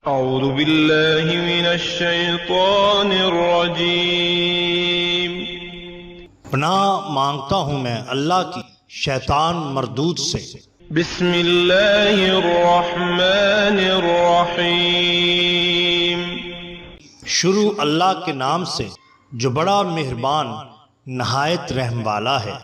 اعوذ باللہ من الشیطان الرجیم۔ پناہ مانگتا ہوں میں اللہ کی شیطان مردود سے۔ بسم اللہ الرحمن الرحیم۔ شروع اللہ کے نام سے جو بڑا مہربان نہایت رحم والا ہے۔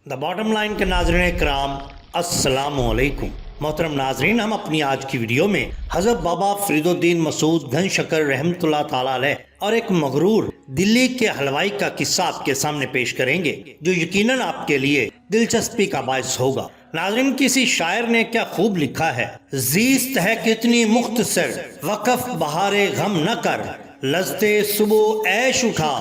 دا باٹم لائن کے ناظرین اکرام، السلام علیکم۔ محترم ناظرین، ہم اپنی آج کی ویڈیو میں حضرت بابا فرید الدین مسعود گھن شکر رحمۃ اللہ تعالیٰ علیہ اور ایک مغرور دلی کے حلوائی کا قصہ آپ کے سامنے پیش کریں گے، جو یقیناً آپ کے لیے دلچسپی کا باعث ہوگا۔ ناظرین، کسی شاعر نے کیا خوب لکھا ہے: زیست ہے کتنی مختصر، وقف بہار غم نہ کر، لذتے صبح عیش اٹھا،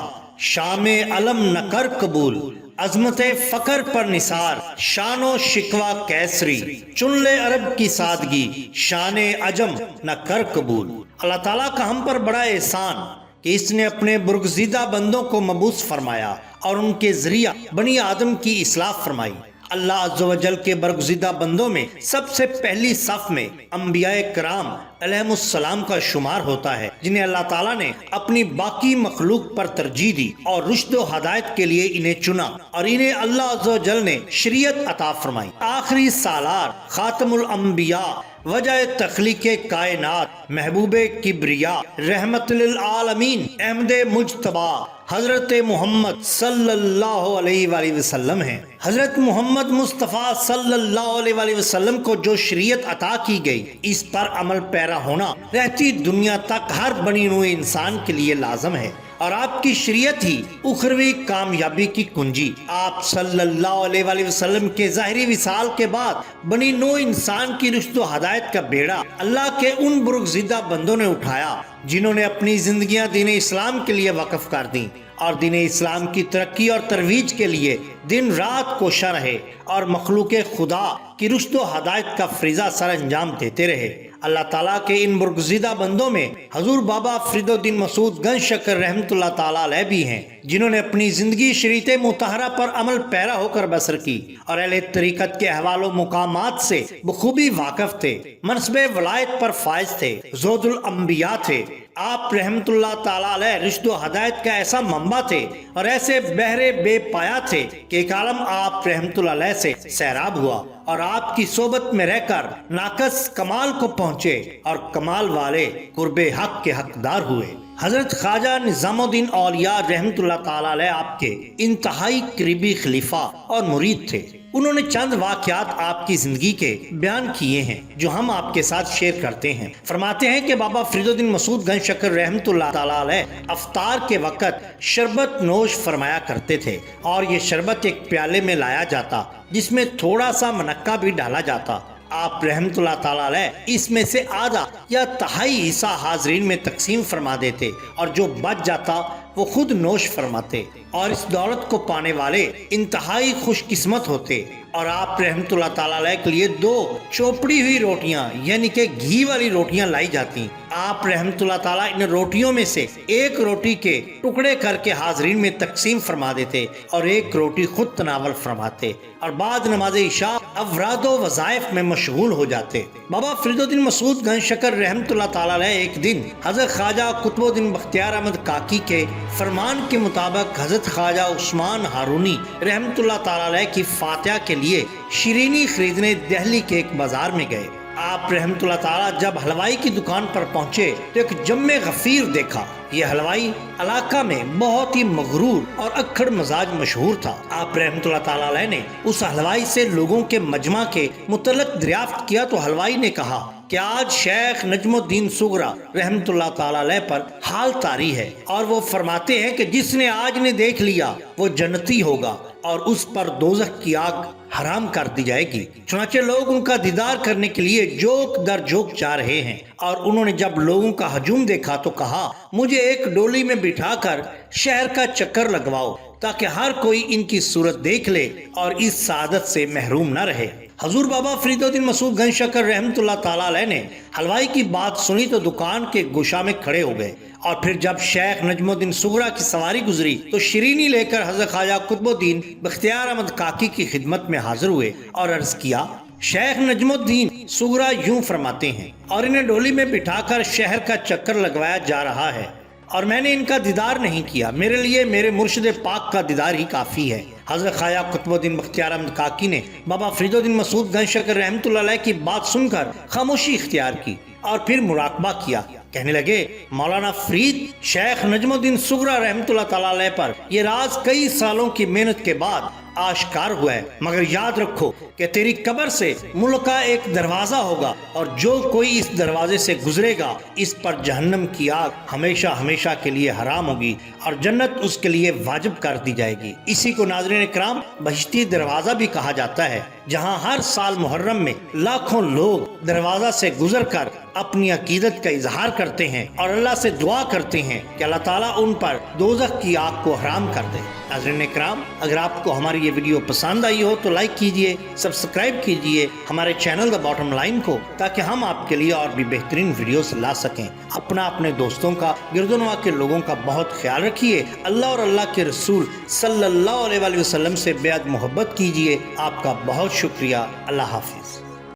شام علم نہ کر قبول، عظمت فقر پر نثار، شان و شکوہ کیسری، چن لے عرب کی سادگی، شان عجم نہ کر قبول۔ اللہ تعالیٰ کا ہم پر بڑا احسان کہ اس نے اپنے برگزیدہ بندوں کو مبعوث فرمایا اور ان کے ذریعہ بنی آدم کی اصلاح فرمائی۔ اللہ عز و جل کے برگزیدہ بندوں میں سب سے پہلی صف میں انبیاء کرام علیہم السلام کا شمار ہوتا ہے، جنہیں اللہ تعالیٰ نے اپنی باقی مخلوق پر ترجیح دی اور رشد و ہدایت کے لیے انہیں چنا، اور انہیں اللہ عز و جل نے شریعت عطا فرمائی۔ آخری سالار، خاتم الانبیاء، وجہ تخلیق کائنات، محبوب کبریا، رحمت للعالمین، احمد مجتبی حضرت محمد صلی اللہ علیہ وآلہ وسلم ہیں۔ حضرت محمد مصطفیٰ صلی اللہ علیہ وآلہ وسلم کو جو شریعت عطا کی گئی، اس پر عمل پیرا ہونا رہتی دنیا تک ہر بنی نوع انسان کے لیے لازم ہے، اور آپ کی شریعت ہی اخروی کامیابی کی کنجی۔ آپ صلی اللہ علیہ وآلہ وسلم کے ظاہری وصال کے بعد بنی نوع انسان کی رشد و ہدایت کا بیڑا اللہ کے ان برگزیدہ بندوں نے اٹھایا جنہوں نے اپنی زندگیاں دین اسلام کے لیے وقف کر دیں، اور دین اسلام کی ترقی اور ترویج کے لیے دن رات کوشاں رہے اور مخلوق خدا کی رشد و ہدایت کا فریضہ سر انجام دیتے رہے۔ اللہ تعالیٰ کے ان برگزیدہ بندوں میں حضور بابا فرید الدین مسعود گھن شکر رحمۃ اللہ تعالیٰ علیہ بھی ہیں، جنہوں نے اپنی زندگی شریعت مطہرہ پر عمل پیرا ہو کر بسر کی اور اہل طریقت کے احوال و مقامات سے بخوبی واقف تھے، منصب ولایت پر فائز تھے، زہد الانبیاء تھے۔ آپ رحمت اللہ تعالیٰ علیہ رشد و ہدایت کا ایسا منبع تھے اور ایسے بحر بے پایا تھے کہ ایک عالم آپ رحمت اللہ علیہ سے سیراب ہوا اور آپ کی صحبت میں رہ کر ناقص کمال کو پہنچے اور کمال والے قرب حق کے حقدار ہوئے۔ حضرت خواجہ نظام الدین اولیاء رحمت اللہ تعالیٰ علیہ آپ کے انتہائی قریبی خلیفہ اور مرید تھے۔ انہوں نے چند واقعات آپ کی زندگی کے بیان کیے ہیں جو ہم آپ کے ساتھ شیئر کرتے ہیں۔ فرماتے ہیں کہ بابا فرید الدین مسعود گھن شکر رحمت اللہ تعالیٰ علیہ افطار کے وقت شربت نوش فرمایا کرتے تھے، اور یہ شربت ایک پیالے میں لایا جاتا جس میں تھوڑا سا منقہ بھی ڈالا جاتا۔ آپ رحمت اللہ تعالیٰ علیہ اس میں سے آدھا یا تہائی حصہ حاضرین میں تقسیم فرما دیتے، اور جو بچ جاتا وہ خود نوش فرماتے، اور اس دولت کو پانے والے انتہائی خوش قسمت ہوتے۔ اور آپ رحمت اللہ تعالیٰ علیہ کے لیے 2 چوپڑی ہوئی روٹیاں یعنی کہ گھی والی روٹیاں لائی جاتی۔ آپ رحمت اللہ تعالیٰ ان روٹیوں میں سے ایک روٹی کے ٹکڑے کر کے حاضرین میں تقسیم فرما دیتے اور ایک روٹی خود تناول فرماتے، اور بعد نماز عشاء اوراد و وظائف میں مشغول ہو جاتے۔ بابا فرید الدین مسعود گھن شکر رحمت اللہ تعالیٰ علیہ ایک دن حضرت خواجہ قطب الدین بختیار احمد کاکی کے فرمان کے مطابق حضرت خواجہ عثمان ہارونی رحمت اللہ تعالیٰ علیہ کی فاتحہ کے لیے شیرینی خریدنے دہلی کے ایک بازار میں گئے۔ آپ رحمت اللہ تعالیٰ جب حلوائی کی دکان پر پہنچے تو ایک جم غفیر دیکھا۔ یہ حلوائی علاقہ میں بہت ہی مغرور اور اکھڑ مزاج مشہور تھا۔ آپ رحمت اللہ تعالیٰ علیہ نے اس حلوائی سے لوگوں کے مجمع کے متعلق دریافت کیا تو حلوائی نے کہا کہ آج شیخ نجم الدین صغرا رحمت اللہ تعالیٰ علیہ پر حال طاری ہے، اور وہ فرماتے ہیں کہ جس نے آج نے دیکھ لیا وہ جنتی ہوگا اور اس پر دوزخ کی آگ حرام کر دی جائے گی۔ چنانچہ لوگ ان کا دیدار کرنے کے لیے جوک در جوک جا رہے ہیں، اور انہوں نے جب لوگوں کا ہجوم دیکھا تو کہا مجھے ایک ڈولی میں بٹھا کر شہر کا چکر لگواؤ تاکہ ہر کوئی ان کی صورت دیکھ لے اور اس سعادت سے محروم نہ رہے۔ حضور بابا فرید الدین مسعود گھن شکر رحمت اللہ تعالیٰ علیہ نے حلوائی کی بات سنی تو دکان کے گوشا میں کھڑے ہو گئے، اور پھر جب شیخ نجم الدین صغرا کی سواری گزری تو شیرینی لے کر حضرت خواجہ قطب الدین بختیار احمد کاکی کی خدمت میں حاضر ہوئے اور عرض کیا شیخ نجم الدین سغرا یوں فرماتے ہیں، اور انہیں ڈولی میں بٹھا کر شہر کا چکر لگوایا جا رہا ہے اور میں نے ان کا دیدار نہیں کیا، میرے لیے میرے مرشد پاک کا دیدار ہی کافی ہے۔ حضرت خواجہ قطب الدین بختیار احمد کاکی نے بابا فرید الدین مسعود گنج شکر رحمۃ اللہ علیہ کی بات سن کر خاموشی اختیار کی اور پھر مراقبہ کیا۔ کہنے لگے، مولانا فرید شیخ نجم الدین سغرا رحمۃ اللہ تعالی علیہ پر یہ راز کئی سالوں کی محنت کے بعد آشکار ہوا ہے، مگر یاد رکھو کہ تیری قبر سے ملک کا ایک دروازہ ہوگا اور جو کوئی اس دروازے سے گزرے گا اس پر جہنم کی آگ ہمیشہ ہمیشہ کے لیے حرام ہوگی اور جنت اس کے لیے واجب کر دی جائے گی۔ اسی کو ناظرین اکرام بہشتی دروازہ بھی کہا جاتا ہے، جہاں ہر سال محرم میں لاکھوں لوگ دروازہ سے گزر کر اپنی عقیدت کا اظہار کرتے ہیں اور اللہ سے دعا کرتے ہیں کہ اللہ تعالیٰ ان پر دوزخ کی آگ کو حرام کر دے۔ ناظرین اکرام، اگر آپ کو ہماری یہ ویڈیو پسند آئی ہو تو لائک کیجئے، سبسکرائب کیجئے ہمارے چینل دا باٹم لائن کو، تاکہ ہم آپ کے لیے اور بھی بہترین ویڈیوز لا سکیں۔ اپنے دوستوں کا، گرد و نواح کے لوگوں کا بہت خیال رکھیے۔ اللہ اور اللہ کے رسول صلی اللہ علیہ وسلم سے بے حد محبت کیجئے۔ آپ کا بہت شکریہ۔ اللہ حافظ۔